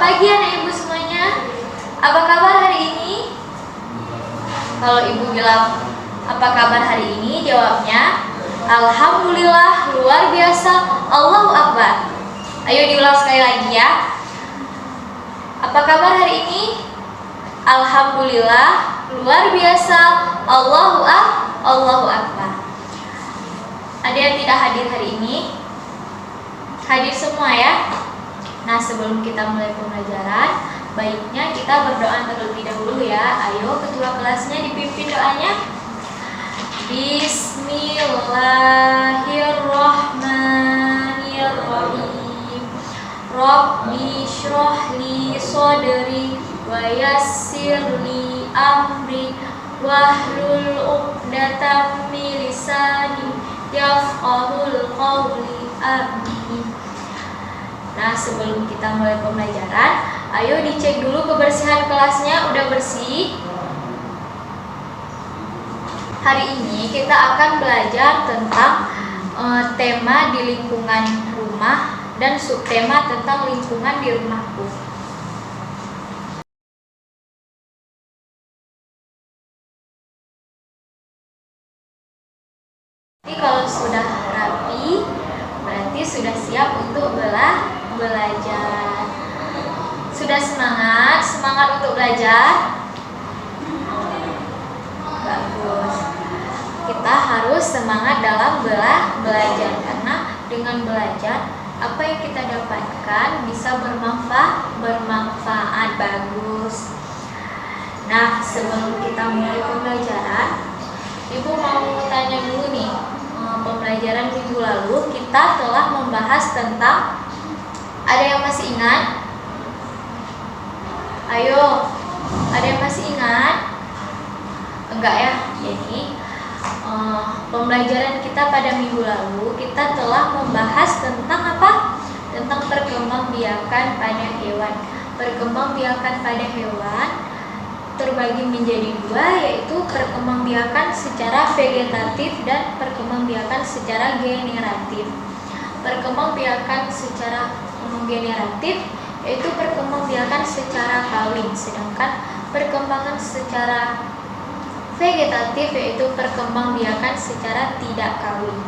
pagi anak ibu semuanya. Apa kabar hari ini? Kalau ibu bilang apa kabar hari ini, jawabnya alhamdulillah, luar biasa, Allahu Akbar. Ayo diulang sekali lagi ya. Apa kabar hari ini? Alhamdulillah, luar biasa, Allahu Akbar. Ada yang tidak hadir hari ini? Hadir semua ya. Nah, sebelum kita mulai pembelajaran, baiknya kita berdoa terlebih dahulu ya. Ayo ketua kelasnya dipimpin doanya. Bismillahirrahmanirrahim. Rabbi shrah li sadri wa yassir li amri wahlul 'uqdatam min lisani yafqahul qawli. Amin. Nah, sebelum kita mulai pembelajaran, ayo dicek dulu kebersihan kelasnya udah bersih. Hari ini kita akan belajar tentang tema di lingkungan rumah dan subtema tentang lingkungan di rumahku. Jadi kalau sudah rapi, berarti sudah siap untuk belajar. Sudah semangat untuk belajar? Bagus. Kita harus semangat dalam belajar, karena dengan belajar apa yang kita dapatkan bisa bermanfaat. Bagus. Nah, sebelum kita mulai pembelajaran, ibu mau tanya dulu nih. Pembelajaran minggu lalu kita telah membahas tentang, ada yang masih ingat? Ayo, ada yang masih ingat? Enggak ya? Jadi pembelajaran kita pada minggu lalu kita telah membahas tentang apa? Tentang perkembangbiakan pada hewan. Perkembangbiakan pada hewan terbagi menjadi dua, yaitu perkembangbiakan secara vegetatif dan perkembangbiakan secara generatif. Perkembangbiakan secara generatif yaitu perkembangbiakan secara kawin, sedangkan perkembangan secara vegetatif yaitu perkembangbiakan secara tidak kawin.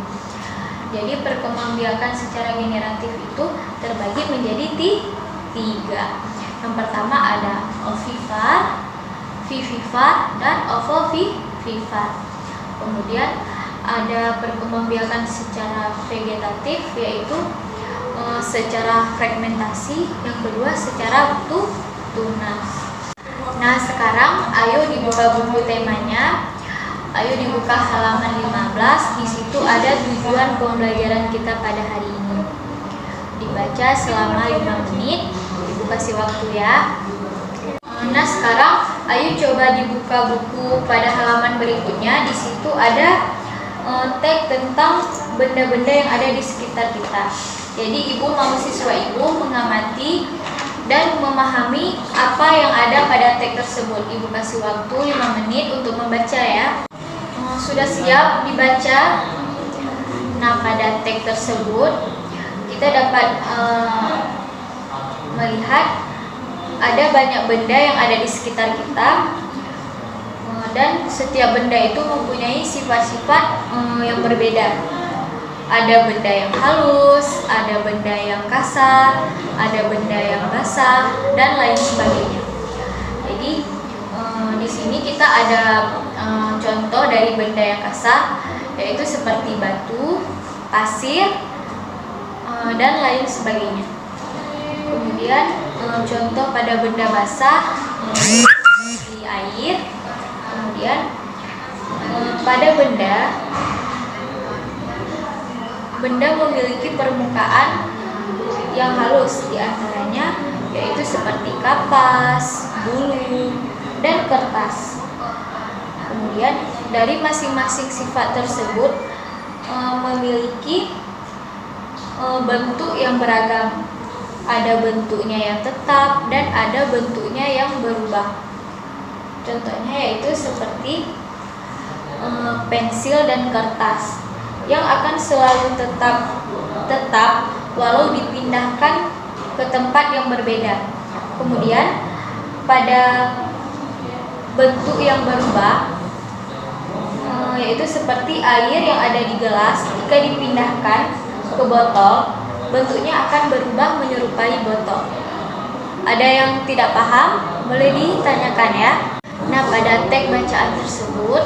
Jadi perkembangbiakan secara generatif itu terbagi menjadi tiga. Yang pertama ada ovipar, vivipar, dan ovovivipar. Kemudian ada perkembangbiakan secara vegetatif yaitu secara fragmentasi, yang kedua secara tunas. Nah, sekarang ayo dibuka buku temanya. Ayo dibuka halaman 15. Di situ ada tujuan pembelajaran kita pada hari ini. Dibaca selama 5 menit. Ibu kasih waktu ya. Nah, sekarang ayo coba dibuka buku pada halaman berikutnya. Di situ ada teks tentang benda-benda yang ada di sekitar kita. Jadi ibu mau siswa ibu mengamati dan memahami apa yang ada pada teks tersebut. Ibu kasih waktu 5 menit untuk membaca ya. Sudah siap dibaca? Nah, pada teks tersebut kita dapat melihat ada banyak benda yang ada di sekitar kita, dan setiap benda itu mempunyai sifat-sifat yang berbeda. Ada benda yang halus, ada benda yang kasar, ada benda yang basah, dan lain sebagainya. Jadi di sini kita ada contoh dari benda yang kasar, yaitu seperti batu, pasir, dan lain sebagainya. Kemudian contoh pada benda basah seperti air. Kemudian pada benda memiliki permukaan yang halus, diantaranya yaitu seperti kapas, bulu, dan kertas. Kemudian dari masing-masing sifat tersebut memiliki bentuk yang beragam. Ada bentuknya yang tetap dan ada bentuknya yang berubah. Contohnya yaitu seperti pensil dan kertas yang akan selalu tetap walau dipindahkan ke tempat yang berbeda. Kemudian pada bentuk yang berubah, yaitu seperti air yang ada di gelas, jika dipindahkan ke botol, bentuknya akan berubah menyerupai botol. Ada yang tidak paham? Boleh ditanyakan ya. Nah, pada teks bacaan tersebut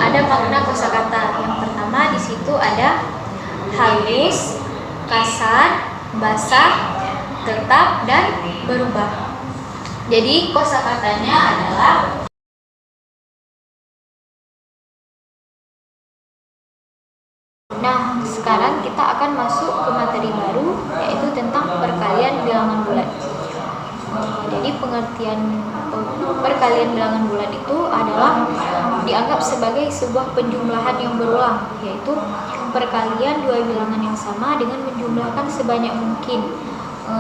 ada makna kosakata. Yang pertama di situ ada halus, kasar, basah, tetap, dan berubah. Jadi kosakatanya adalah Nah, sekarang kita akan masuk ke materi baru, yaitu tentang perkalian bilangan bulat. Jadi pengertian perkalian bilangan bulat itu adalah dianggap sebagai sebuah penjumlahan yang berulang, yaitu perkalian dua bilangan yang sama dengan menjumlahkan sebanyak mungkin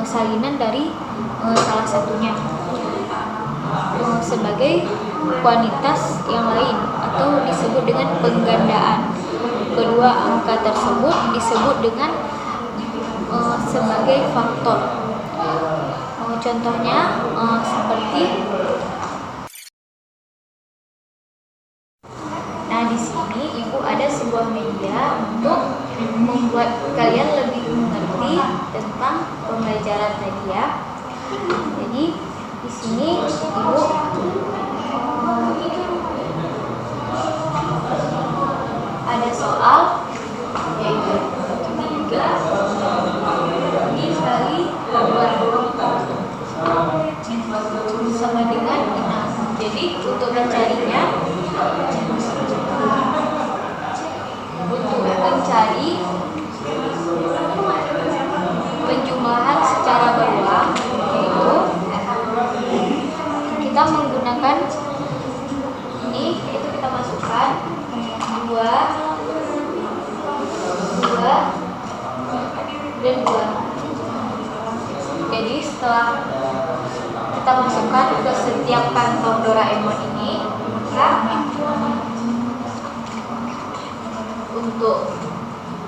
salinan dari salah satunya sebagai kuantitas yang lain, atau disebut dengan penggandaan. Kedua angka tersebut disebut dengan sebagai faktor. Contohnya seperti, nah di sini ibu ada sebuah media untuk membuat kalian lebih mengerti tentang pembelajaran tadi ya. Jadi di sini ibu ada soal, yaitu 3 dikali 2 sama dengan 6. Jadi untuk mencari penjumlahan secara berulang, yaitu kita menggunakan ini, yaitu kita masukkan 2 dan 2. Jadi setelah kita masukkan ke setiap kantong Doraemon ini, maka untuk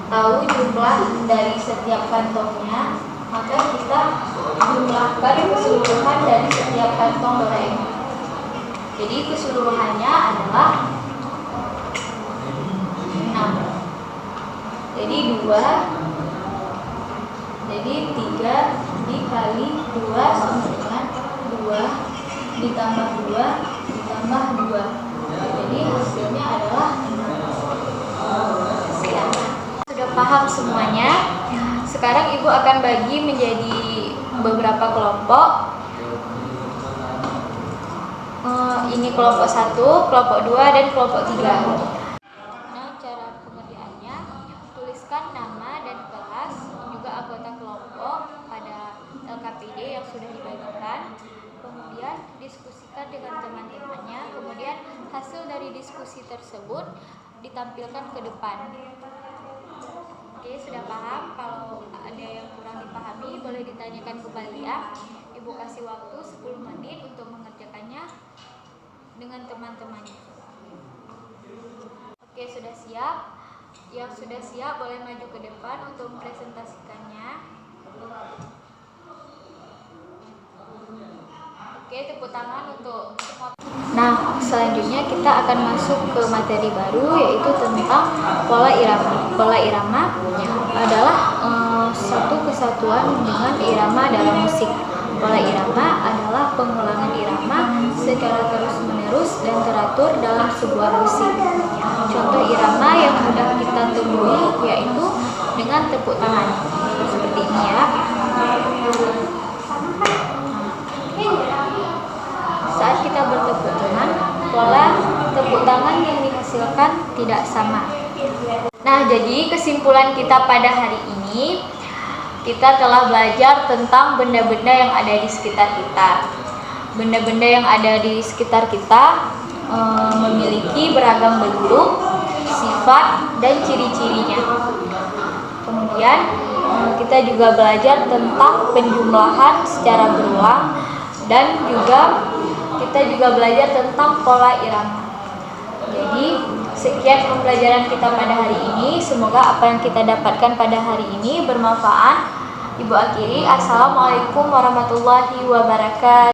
tahu jumlah dari setiap kantongnya, maka kita jumlahkan keseluruhan dari setiap kantong Doraemon. Jadi keseluruhannya adalah 6. Jadi 3 dikali 2 sama dengan 2 ditambah 2 ditambah 2. Jadi hasilnya adalah 6. Sekian. Sudah paham semuanya? Sekarang ibu akan bagi menjadi beberapa kelompok. Ini kelompok 1, kelompok 2, dan kelompok 3. Nah, cara pengertiannya, tuliskan nama dan kelas, juga anggota kelompok pada LKPD yang sudah dibagikan. Kemudian diskusikan dengan teman-temannya. Kemudian hasil dari diskusi tersebut ditampilkan ke depan. Oke, sudah paham? Kalau ada yang kurang dipahami, boleh ditanyakan kembali ya. Ibu kasih waktu 10 menit untuk mengerjakannya dengan teman-temannya. Oke, sudah siap? Yang sudah siap boleh maju ke depan untuk mempresentasikannya. Oke, tepuk tangan untuk semua. Nah, selanjutnya kita akan masuk ke materi baru, yaitu tentang pola irama. Pola irama adalah satu kesatuan dengan irama dalam musik. Pola irama adalah pengulangan irama secara terus-menerus dan teratur dalam sebuah musik. Contoh irama yang mudah kita temui yaitu dengan tepuk tangan. Seperti ini ya. Saat kita bertepuk tangan, pola tepuk tangan yang dihasilkan tidak sama. Nah, jadi kesimpulan kita pada hari ini, kita telah belajar tentang benda-benda yang ada di sekitar kita. Benda-benda yang ada di sekitar kita memiliki beragam bentuk, sifat, dan ciri-cirinya. Kemudian kita juga belajar tentang penjumlahan secara berulang, dan juga kita juga belajar tentang pola irama. Jadi sekian pembelajaran kita pada hari ini. Semoga apa yang kita dapatkan pada hari ini bermanfaat Ibu akhiri, Assalamualaikum warahmatullahi wabarakatuh.